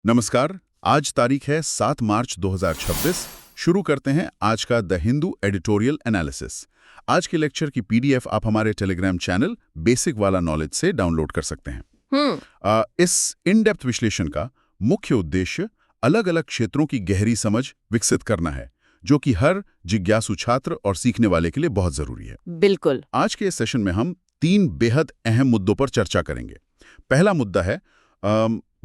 नमस्कार। आज तारीख है 7 मार्च 2026। शुरू करते हैं आज का द हिंदू एडिटोरियल एनालिसिस। आज के लेक्चर की पीडीएफ आप हमारे टेलीग्राम चैनल बेसिक वाला नॉलेज से डाउनलोड कर सकते हैं। इस इन डेप्थ विश्लेषण का मुख्य उद्देश्य अलग अलग क्षेत्रों की गहरी समझ विकसित करना है, जो कि हर जिज्ञासु छात्र और सीखने वाले के लिए बहुत जरूरी है। बिल्कुल। आज के इस सेशन में हम 3 बेहद अहम मुद्दों पर चर्चा करेंगे। पहला मुद्दा है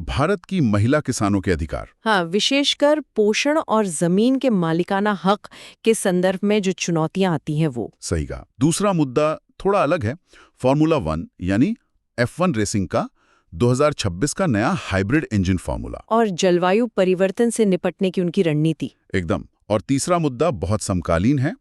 भारत की महिला किसानों के अधिकार। हाँ, विशेषकर पोषण और जमीन के मालिकाना हक के संदर्भ में जो चुनौतियां आती हैं वो। सही कहा। दूसरा मुद्दा थोड़ा अलग है, फॉर्मूला 1 यानी F1 रेसिंग का 2026 का नया हाइब्रिड इंजन फॉर्मूला और जलवायु परिवर्तन से निपटने की उनकी रणनीति। एकदम। और तीसरा मुद्दा बहुत समकालीन है,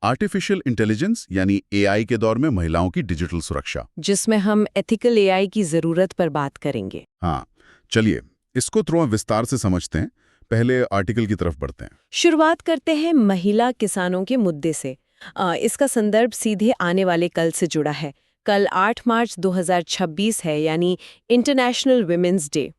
आर्टिफिशियल इंटेलिजेंस यानी AI के दौर में महिलाओं की डिजिटल सुरक्षा, जिसमें हम एथिकल AI की जरूरत पर बात करेंगे। हाँ, चलिए इसको थोड़ा विस्तार से समझते हैं। पहले आर्टिकल की तरफ बढ़ते हैं। शुरुआत करते हैं महिला किसानों के मुद्दे से। इसका संदर्भ सीधे आने वाले कल से जुड़ा है। कल 8 मार्च 2026 है, यानी इंटरनेशनल वुमेन्स डे।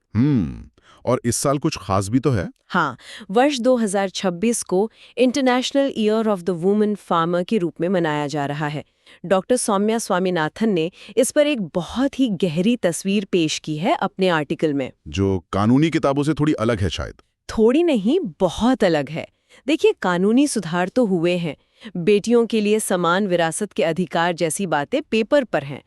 और इस साल कुछ खास भी तो है। हाँ, वर्ष 2026 को international year of the woman farmer के रूप में मनाया जा रहा है। डॉक्टर सौम्या स्वामीनाथन ने इस पर एक बहुत ही गहरी तस्वीर पेश की है अपने आर्टिकल में, जो कानूनी किताबों से थोड़ी अलग है शायद। थोड़ी नहीं, बहुत अलग है। देखिए, कानूनी सुधार तो हुए हैं, बेटियों के लिए समान विरासत के अधिकार जैसी बातें पेपर पर हैं,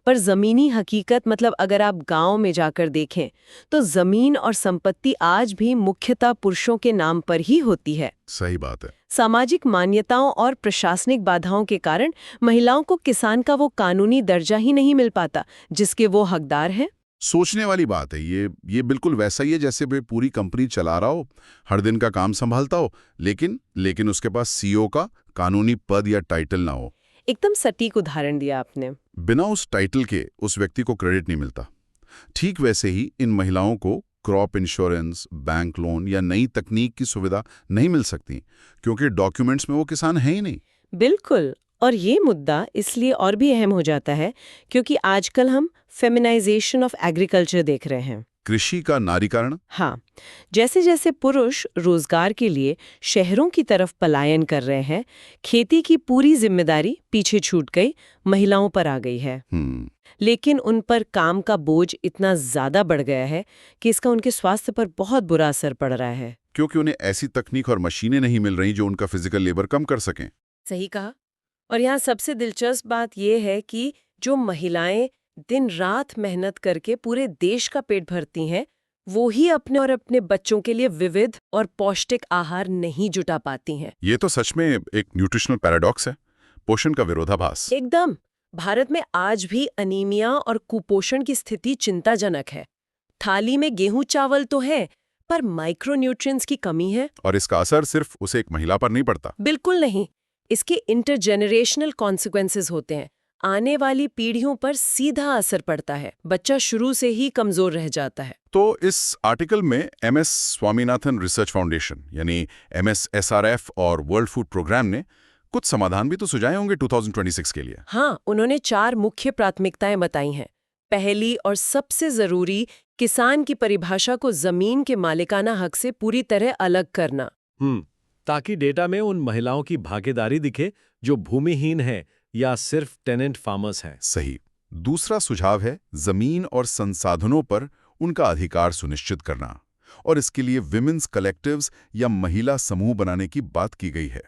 पर जमीनी हकीकत, मतलब अगर आप गांव में जाकर देखें तो जमीन और संपत्ति आज भी मुख्यतः पुरुषों के नाम पर ही होती है। सही बात है। सामाजिक मान्यताओं और प्रशासनिक बाधाओं के कारण महिलाओं को किसान का वो कानूनी दर्जा ही नहीं मिल पाता जिसके वो हकदार हैं। सोचने वाली बात है ये बिल्कुल वैसा ही है जैसे वे पूरी कंपनी चला रहा हो, हर दिन का काम संभालता हो, लेकिन उसके पास सीईओ का कानूनी पद या टाइटल ना हो। एकदम सटीक उदाहरण दिया आपने। बिना उस टाइटल के उस व्यक्ति को क्रेडिट नहीं मिलता। ठीक वैसे ही इन महिलाओं को क्रॉप इंश्योरेंस, बैंक लोन या नई तकनीक की सुविधा नहीं मिल सकती, क्योंकि डॉक्यूमेंट्स में वो किसान है ही नहीं। बिल्कुल। और ये मुद्दा इसलिए और भी अहम हो जाता है क्योंकि आजकल हम फेमिनाइजेशन ऑफ एग्रीकल्चर देख रहे हैं। कृषि का नारीकरण। हाँ, जैसे जैसे पुरुष रोजगार के लिए शहरों की तरफ पलायन कर रहे हैं, खेती की पूरी जिम्मेदारी पीछे छूट गई, महिलाओं पर आ गई है। लेकिन उन पर काम का बोझ इतना ज्यादा बढ़ गया है कि इसका उनके स्वास्थ्य पर बहुत बुरा असर पड़ रहा है, क्योंकि उन्हें ऐसी तकनीक और मशीनें नहीं मिल रही जो उनका फिजिकल लेबर कम कर सकें। सही कहा। और यहाँ सबसे दिलचस्प बात यह है कि जो महिलाएं दिन रात मेहनत करके पूरे देश का पेट भरती हैं, वो ही अपने और अपने बच्चों के लिए विविध और पौष्टिक आहार नहीं जुटा पाती हैं। ये तो सच में एक न्यूट्रिशनल पैराडॉक्स है, पोषण का विरोधाभास। एकदम। भारत में आज भी अनीमिया और कुपोषण की स्थिति चिंताजनक है। थाली में गेहूं चावल तो है, पर माइक्रोन्यूट्रिएंट्स की कमी है। और इसका असर सिर्फ उसे एक महिला पर नहीं पड़ता। बिल्कुल नहीं, इसके इंटरजेनरेशनल कॉन्सिक्वेंसेस होते हैं। आने वाली पीढ़ियों पर सीधा असर पड़ता है, बच्चा शुरू से ही कमजोर रह जाता है। तो इस आर्टिकल में MS स्वामीनाथन रिसर्च फाउंडेशन यानी MSSRF और वर्ल्ड फूड प्रोग्राम ने कुछ समाधान भी तो सुझाए होंगे 2026 के लिए। हाँ, उन्होंने 4 मुख्य प्राथमिकताएं बताई हैं। पहली और सबसे जरूरी, किसान की परिभाषा को जमीन के मालिकाना हक से पूरी तरह अलग करना। ताकि डेटा में उन महिलाओं की भागीदारी दिखे जो भूमिहीन हैं या सिर्फ टेनेंट फार्मर्स हैं। सही। दूसरा सुझाव है जमीन और संसाधनों पर उनका अधिकार सुनिश्चित करना, और इसके लिए विमेंस कलेक्टिव्स या महिला समूह बनाने की बात की गई है।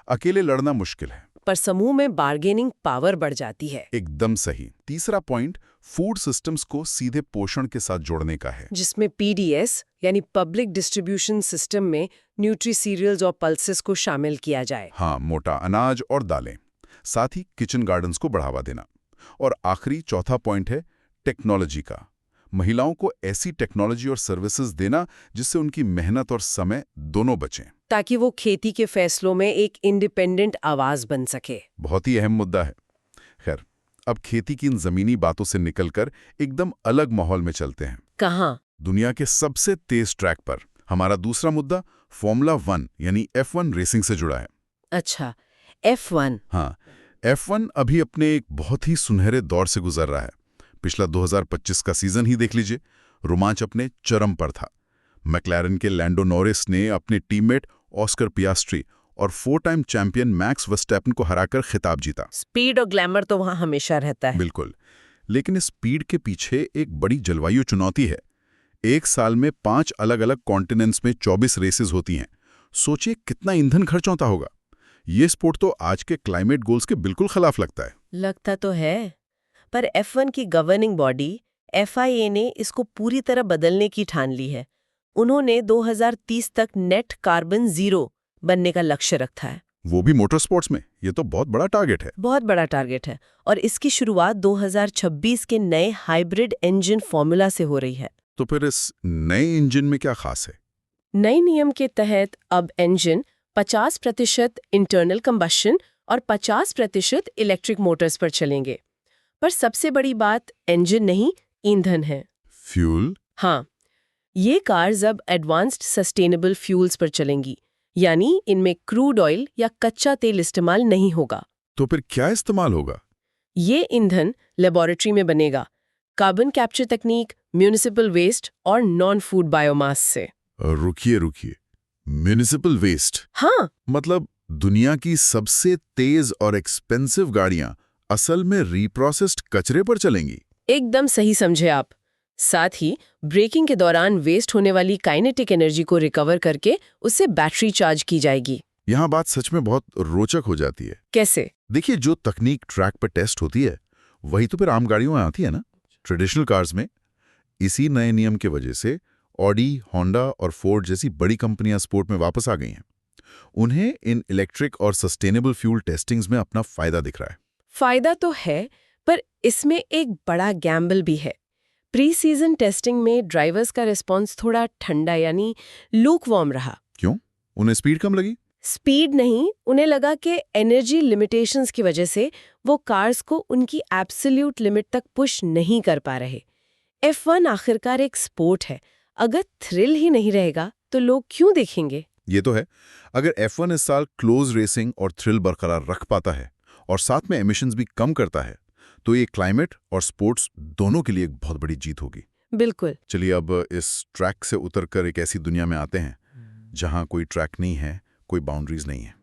अकेले लड़ना मुश्किल है, पर समूह में बार्गेनिंग पावर बढ़ जाती है। एकदम सही। तीसरा पॉइंट फूड सिस्टम्स को सीधे पोषण के साथ जोड़ने का है, जिसमें PDS यानी पब्लिक डिस्ट्रीब्यूशन सिस्टम में न्यूट्री सीरियल्स और पल्सेस को शामिल किया जाए। हाँ, मोटा अनाज और दालें। साथ ही किचन गार्डन्स को बढ़ावा देना। और आखिरी चौथा पॉइंट है टेक्नोलॉजी का। महिलाओं को ऐसी टेक्नोलॉजी और सर्विसेज देना जिससे उनकी मेहनत और समय दोनों बचें, ताकि वो खेती के फैसलों में एक इंडिपेंडेंट आवाज बन सके। बहुत ही अहम मुद्दा है। खैर, अब खेती की इन जमीनी बातों से निकलकर एकदम अलग माहौल में चलते हैं। कहाँ? दुनिया के सबसे तेज ट्रैक पर। हमारा दूसरा मुद्दा फॉर्मूला 1 यानी F1 रेसिंग से जुड़ा है। अच्छा, F1। हाँ, F1 अभी अपने एक बहुत ही सुनहरे दौर से गुजर रहा है। पिछला 2025 का सीजन ही देख लीजिए, रोमांच अपने चरम पर था। मैक्लारेन के लैंडो नॉरिस ने अपने टीममेट ऑस्कर पियास्ट्री और 4 टाइम चैंपियन मैक्स वर्स्टैपेन को हराकर खिताब जीता। स्पीड और ग्लैमर तो वहाँ हमेशा रहता है। बिल्कुल, लेकिन इस स्पीड के पीछे एक बड़ी जलवायु चुनौती है। एक साल में 5 अलग-अलग कॉन्टिनेंट्स में 24 रेसेस होती हैं। सोचिए कितना ईंधन खर्च होता होगा। ये स्पोर्ट तो आज के क्लाइमेट गोल्स के बिल्कुल खिलाफ लगता है। लगता तो है, पर F1 की गवर्निंग बॉडी FIA ने इसको पूरी तरह बदलने की ठान ली है। उन्होंने 2030 तक नेट कार्बन जीरो बनने का लक्ष्य रखा है। वो भी मोटर स्पोर्ट्स में। ये तो बहुत बड़ा टारगेट है। बहुत बड़ा टारगेट है और इसकी शुरुआत 2026 के नए हाइब्रिड इंजन फॉर्मूला से हो रही है। तो फिर इस नए इंजन में क्या खास है? नए नियम के तहत अब इंजन 50% इंटरनल कंबशन और 50% इलेक्ट्रिक मोटर्स पर चलेंगे। पर सबसे बड़ी बात इंजन नहीं, ईंधन है। फ्यूल? हाँ, ये कार्स अब एडवांस्ड सस्टेनेबल फ्यूल्स पर चलेंगी, यानी इनमें क्रूड ऑयल या कच्चा तेल इस्तेमाल नहीं होगा। तो फिर क्या इस्तेमाल होगा? ये ईंधन लेबोरेटरी में बनेगा, कार्बन कैप्चर तकनीक, म्यूनिसिपल वेस्ट और नॉन फूड बायोमास से। रुकिए, म्युनिसिपल वेस्ट? हाँ, मतलब दुनिया की सबसे तेज और एक्सपेंसिव गाड़ियां असल में रीप्रोसेस्ड कचरे पर चलेंगी? एकदम सही समझे आप। साथ ही ब्रेकिंग के दौरान वेस्ट होने वाली काइनेटिक एनर्जी को रिकवर करके उससे बैटरी चार्ज की जाएगी। यहाँ बात सच में बहुत रोचक हो जाती है। कैसे? देखिए, जो तकनीक ट्रैक पर टेस्ट होती है वही तो फिर आम गाड़ियों में आती है ना, ट्रेडिशनल कार्स में। इसी नए नियम की वजह से ऑडी, होंडा और फोर्ड जैसी बड़ी कंपनियां स्पोर्ट में वापस आ गई हैं। उन्हें इन इलेक्ट्रिक और सस्टेनेबल फ्यूल टेस्टिंग्स में अपना फायदा दिख रहा है। फायदा तो है, पर इसमें एक बड़ा गैम्बल भी है। प्री सीजन टेस्टिंग में ड्राइवर्स का रिस्पॉन्स थोड़ा ठंडा यानी लूकवार्म रहा। क्यों? उन्हें स्पीड कम लगी? स्पीड नहीं, उन्हें लगा कि एनर्जी लिमिटेशंस की वजह से वो कार्स को उनकी एब्सोल्यूट लिमिट तक पुश नहीं कर पा रहे। F1 आखिरकार एक स्पोर्ट है, अगर थ्रिल ही नहीं रहेगा तो लोग क्यों देखेंगे? ये तो है। अगर F1 इस साल क्लोज रेसिंग और थ्रिल बरकरार रख पाता है और साथ में एमिशंस भी कम करता है, तो ये क्लाइमेट और स्पोर्ट्स दोनों के लिए एक बहुत बड़ी जीत होगी। बिल्कुल। चलिए अब इस ट्रैक से उतरकर एक ऐसी दुनिया में आते हैं जहां कोई ट्रैक नहीं है, कोई बाउंड्रीज नहीं है।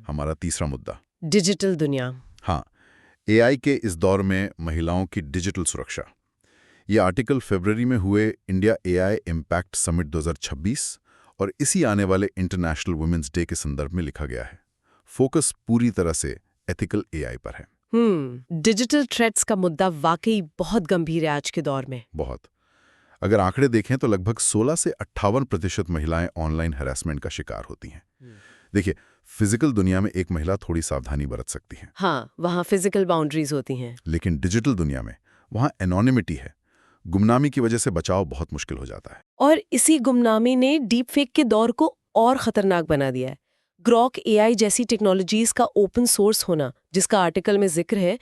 हमारा तीसरा मुद्दा, डिजिटल दुनिया। हाँ, AI के इस दौर में महिलाओं की डिजिटल सुरक्षा। ये आर्टिकल फरवरी में हुए इंडिया AI इम्पैक्ट समिट 2026 और इसी आने वाले इंटरनेशनल वुमेन्स डे के संदर्भ में लिखा गया है। फोकस पूरी तरह से एथिकल AI पर है। डिजिटल थ्रेट्स का मुद्दा वाकई बहुत गंभीर है आज के दौर में। बहुत। अगर आंकड़े देखें तो लगभग 16 से 58% महिलाएं ऑनलाइन हैरेसमेंट का शिकार होती हैं। देखिए, फिजिकल दुनिया में एक महिला थोड़ी सावधानी बरत सकती है। हाँ, वहाँ फिजिकल बाउंड्रीज होती हैं। लेकिन डिजिटल दुनिया में वहाँ एनोनिमिटी है। गुमनामी की वजह से बचाव बहुत मुश्किल हो जाता है। और इसी गुमनामी ने डीप फेक के दौर को और खतरनाक बना दिया है। ग्रॉक AI जैसी टेक्नोलॉजीज का ओपन सोर्स होना, जिसका आर्टिकल में जिक्र है,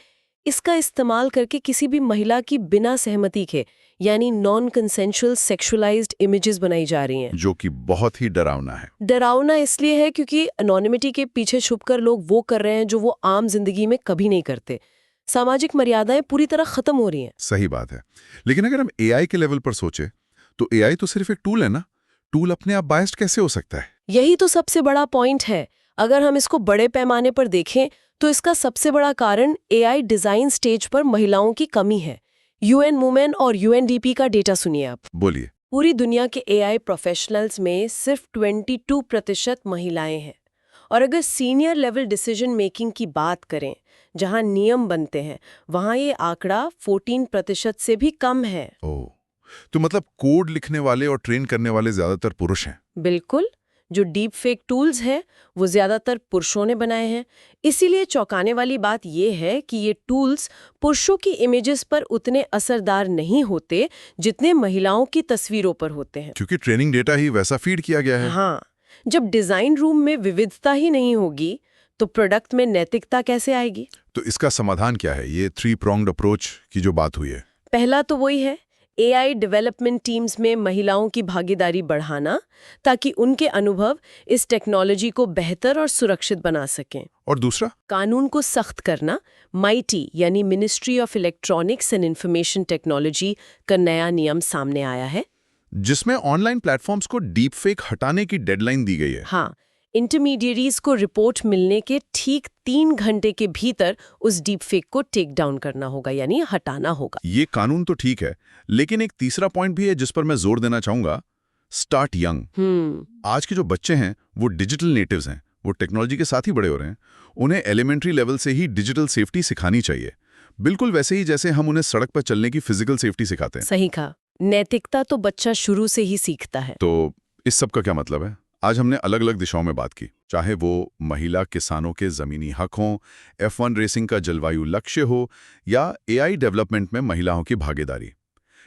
इसका इस्तेमाल करके किसी भी महिला की बिना सहमति के यानी नॉन कंसेंशुअल सेक्सुअलाइज्ड इमेजेस बनाई जा रही हैं, जो कि बहुत ही डरावना है। डरावना इसलिए है क्योंकि एनोनिमिटी के पीछे छुपकर लोग वो कर रहे हैं जो वो आम जिंदगी में कभी नहीं करते। सामाजिक मर्यादाएं पूरी तरह खत्म हो रही हैं। सही बात है। लेकिन अगर हम AI के लेवल पर सोचे तो AI तो सिर्फ एक टूल है ना। टूल अपने आप बायस्ड कैसे हो सकता है? यही तो सबसे बड़ा पॉइंट है। अगर हम इसको बड़े पैमाने पर देखें तो इसका सबसे बड़ा कारण AI डिजाइन स्टेज पर महिलाओं की कमी है। UN वुमेन और UNDP का डेटा सुनिए आप। बोलिए। पूरी दुनिया के AI प्रोफेशनल्स में सिर्फ 22% महिलाएं हैं। और अगर सीनियर लेवल डिसीजन मेकिंग की बात करें, जहां नियम बनते हैं, वहां ये आंकड़ा 14% से भी कम है। ओह, तो मतलब कोड लिखने वाले और ट्रेन करने वाले ज्यादातर पुरुष हैं। बिल्कुल। जो डीप फेक टूल्स हैं वो ज्यादातर पुरुषों ने बनाए हैं। इसीलिए चौंकाने वाली बात यह है कि ये टूल्स पुरुषों की इमेजेस पर उतने असरदार नहीं होते जितने महिलाओं की तस्वीरों पर होते हैं। क्योंकि ट्रेनिंग डेटा ही वैसा फीड किया गया है। हाँ, जब डिजाइन रूम में विविधता ही नहीं होगी तो प्रोडक्ट में नैतिकता कैसे आएगी? तो इसका समाधान क्या है? ये 3-pronged अप्रोच की जो बात हुई है। पहला तो वही है, AI डेवलपमेंट टीम्स में महिलाओं की भागीदारी बढ़ाना, ताकि उनके अनुभव इस टेक्नोलॉजी को बेहतर और सुरक्षित बना सकें। और दूसरा, कानून को सख्त करना। MeitY यानी ministry of electronics and information technology का नया नियम सामने आया है। जिसमें ऑनलाइन प्लेटफॉर्म्स को डीप फेक हटाने की डेडलाइन दी गई है। हाँ, इंटरमीडियरीज को रिपोर्ट मिलने के ठीक 3 घंटे के भीतर उस डीप फेक को टेक डाउन करना होगा, यानी हटाना होगा। ये कानून तो ठीक है, लेकिन एक तीसरा पॉइंट भी है जिस पर मैं जोर देना चाहूंगा, स्टार्ट यंग। आज के जो बच्चे हैं वो डिजिटल नेटिव्स हैं, वो टेक्नोलॉजी के साथ ही बड़े हो रहे हैं। उन्हें एलिमेंट्री लेवल से ही डिजिटल सेफ्टी सिखानी चाहिए, बिल्कुल वैसे ही जैसे हम उन्हें सड़क पर चलने की फिजिकल सेफ्टी सिखाते हैं। सही कहा, नैतिकता तो बच्चा शुरू से ही सीखता है। तो इस सब का क्या मतलब है? आज हमने अलग अलग दिशाओं में बात की, चाहे वो महिला किसानों के जमीनी हक हों, F1 रेसिंग का जलवायु लक्ष्य हो या AI डेवलपमेंट में महिलाओं की भागीदारी।